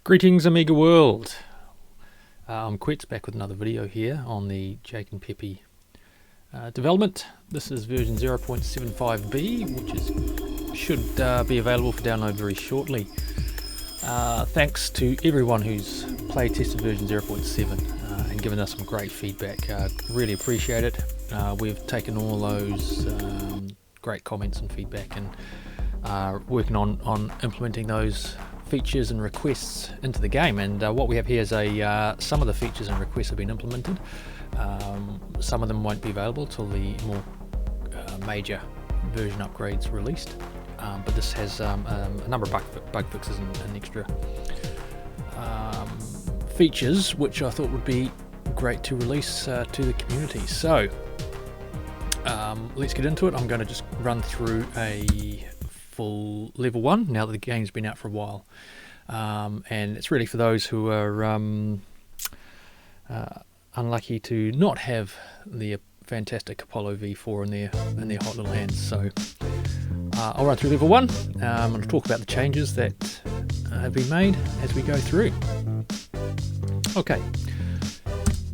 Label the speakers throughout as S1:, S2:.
S1: Greetings Amiga world, I'm Quets back with another video here on the Jake and Peppy development. This is version 0.75B, which should be available for download very shortly. Thanks to everyone who's play tested version 0.7 and given us some great feedback. Really appreciate it. We've taken all those great comments and feedback and are working on implementing those features and requests into the game, and what we have here is some of the features and requests have been implemented. Some of them won't be available till the more major version upgrades released, but this has a number of bug fixes and extra features which I thought would be great to release to the community. So let's get into it. I'm going to just run through a full level 1 now that the game's been out for a while, and it's really for those who are unlucky to not have the fantastic Apollo V4 in their hot little hands. So I'll run through level 1. I'm going to talk about the changes that have been made as we go through. Okay,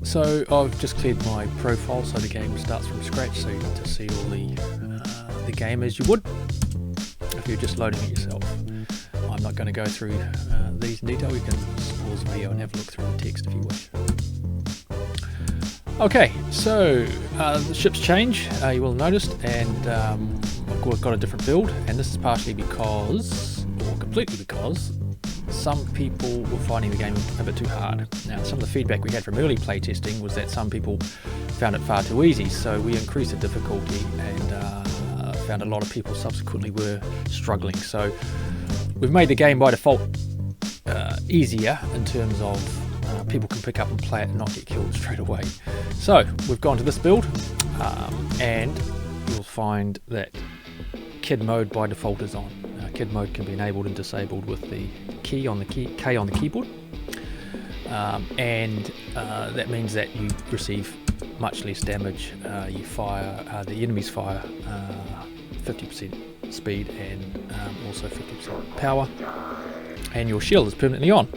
S1: so I've just cleared my profile so the game starts from scratch, so you get to see all the game as you would if you're just loading it yourself. I'm not going to go through these in detail. You can pause the video and have a look through the text if you wish. Okay, so the ships change, you will have noticed, and we've got a different build, and this is partially because, or completely because, some people were finding the game a bit too hard. Now, some of the feedback we had from early playtesting was that some people found it far too easy, so we increased the difficulty and found a lot of people subsequently were struggling. So we've made the game by default easier in terms of people can pick up and play it and not get killed straight away. So we've gone to this build, and you'll find that kid mode by default is on. Kid mode can be enabled and disabled with the K on the keyboard, and that means that you receive much less damage. You fire, the enemies fire 50% speed and also 50% power, and your shield is permanently on.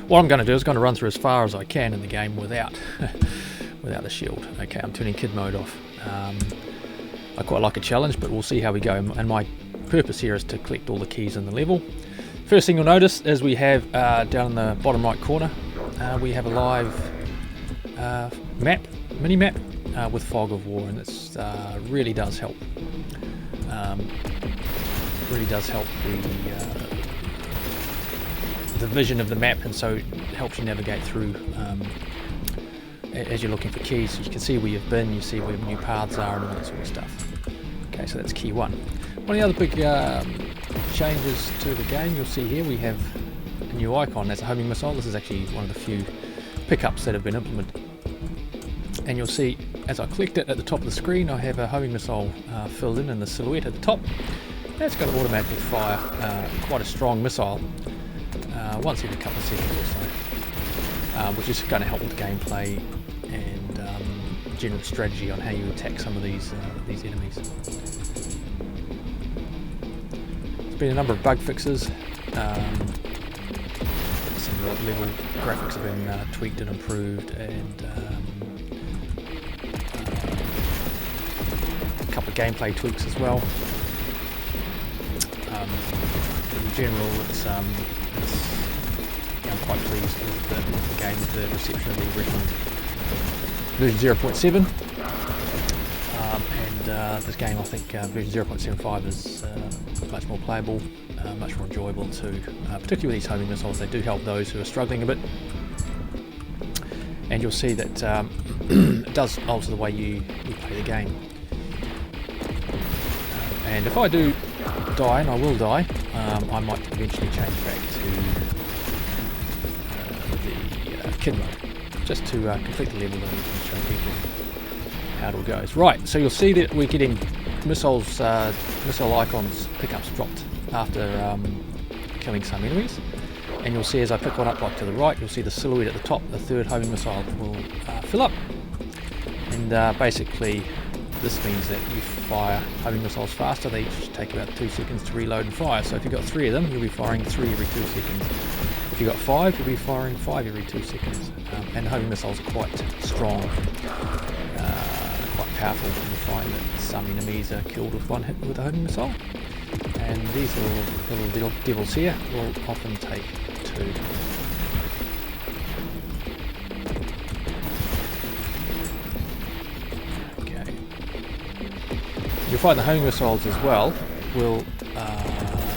S1: What I'm going to do is going to run through as far as I can in the game without without the shield. Okay, I'm turning kid mode off. I quite like a challenge, but we'll see how we go, and my purpose here is to collect all the keys in the level. First thing you'll notice is we have down in the bottom right corner we have a live mini map with fog of war, and this really does help. Really does help the vision of the map, and so it helps you navigate through as you're looking for keys. So you can see where you've been, you see where new paths are and all that sort of stuff. Okay, so that's key 1. One of the other big changes to the game, you'll see here we have a new icon. That's a homing missile. This is actually one of the few pickups that have been implemented. And you'll see as I clicked it at the top of the screen, I have a homing missile filled in the silhouette at the top. That's going to automatically fire quite a strong missile once every couple of seconds or so, which is going to help with gameplay and general strategy on how you attack some of these enemies. There's been a number of bug fixes. Some of the level graphics have been tweaked and improved, and a couple of gameplay tweaks as well. But in general, I'm quite pleased with the game, with the reception of the original version 0.7, and this game, I think version 0.75 is much more playable, much more enjoyable too, particularly with these homing missiles. They do help those who are struggling a bit, and you'll see that it does alter the way you play the game. And if I do die, and I will die, I might eventually change back to the kid mode, just to complete the level and show people how it all goes. Right, so you'll see that we're getting missile icons pickups dropped after killing some enemies, and you'll see as I pick one up like to the right, you'll see the silhouette at the top. The third homing missile will fill up, and basically this means that you fire homing missiles faster. They each take about 2 seconds to reload and fire, so if you've got 3 of them, you'll be firing 3 every 2 seconds if you've got 5, you'll be firing 5 every 2 seconds. And the homing missiles are quite strong, quite powerful. You find that some enemies are killed with one hit with a homing missile, and these little devils here will often take 2. Okay. You'll find the homing missiles as well will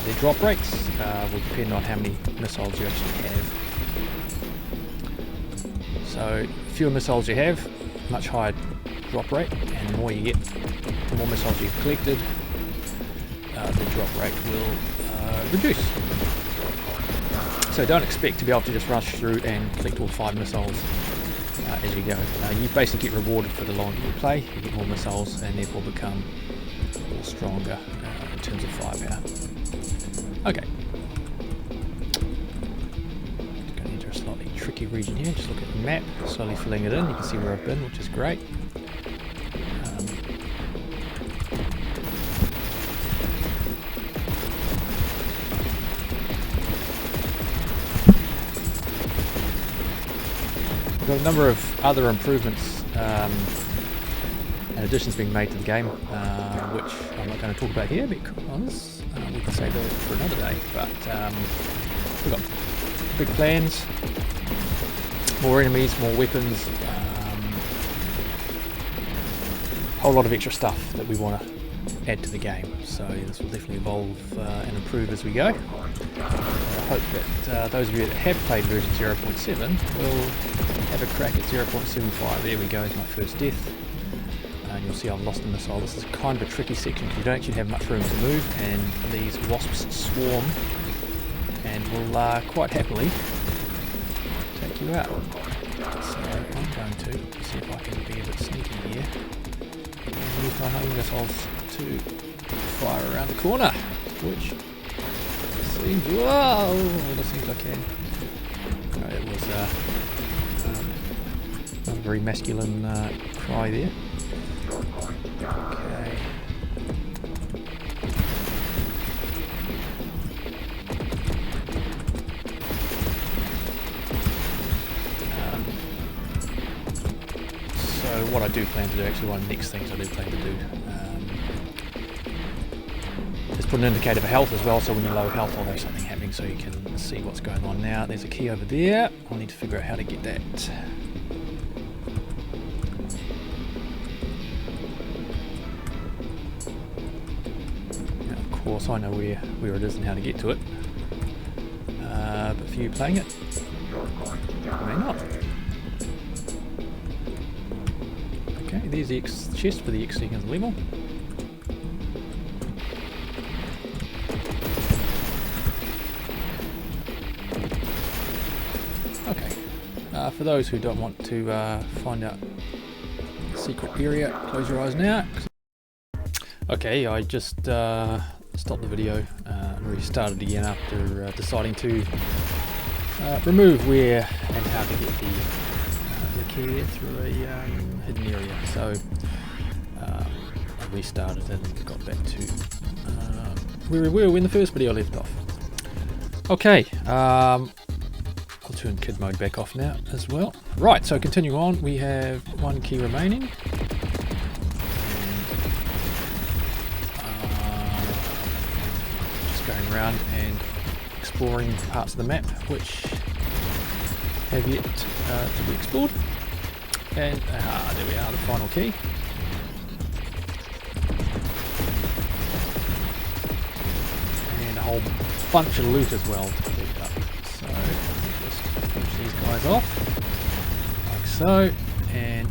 S1: their drop rates will depend on how many missiles you actually have. So fewer missiles you have, much higher drop rate, and the more you get, the more missiles you've collected, the drop rate will reduce. So don't expect to be able to just rush through and collect all 5 missiles as you go. You basically get rewarded for the longer you play. You get more missiles and therefore become more stronger in terms of firepower. Okay. Just going into a slightly tricky region here. Just look at the map, slowly filling it in. You can see where I've been, which is great. We've got a number of other improvements and additions being made to the game, which I'm not going to talk about here because we can save that for another day. But we've got big plans, more enemies, more weapons, a whole lot of extra stuff that we want to add to the game. So this will definitely evolve and improve as we go. I hope that those of you that have played version 0.7 will have a crack at 0.75. There we go, is my first death. And you'll see I've lost the missile. This is kind of a tricky section because you don't actually have much room to move, and these wasps swarm and will quite happily take you out. So I'm going to see if I can be a bit sneaky here and use my homing missiles to fire around the corner, which seems, whoa, it seems I can. No, it was not a very masculine cry there. Okay. So what I do plan to do, actually one of the next things I do plan to do is put an indicator for health as well, so when you're low health I'll have something happening so you can see what's going on. Now there's a key over there, I'll need to figure out how to get that. Of course I know where it is and how to get to it, but for you playing it, you may not. Okay, there's the chest for the X2nd level. Okay, for those who don't want to find out the secret area, close your eyes now. Okay, I just stopped the video and restarted again after deciding to remove where and how to get the key there through a hidden area. So I restarted and got back to where we were when the first video left off. Okay, I'll turn kid mode back off now as well. Right, so continuing on, we have one key remaining. Going around and exploring parts of the map which have yet to be explored, and there we are, the final key. And a whole bunch of loot as well to collect up. So just finish these guys off like so and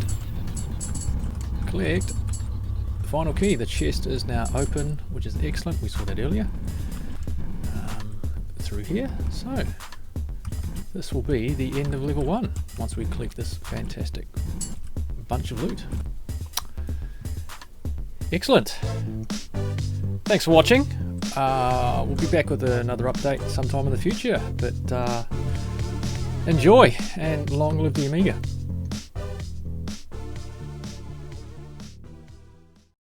S1: collect the final key. The chest is now open, which is excellent. We saw that earlier. Through here, so this will be the end of level 1 once we collect this fantastic bunch of loot. Excellent. Thanks for watching. We'll be back with another update sometime in the future, but enjoy and long live the Amiga.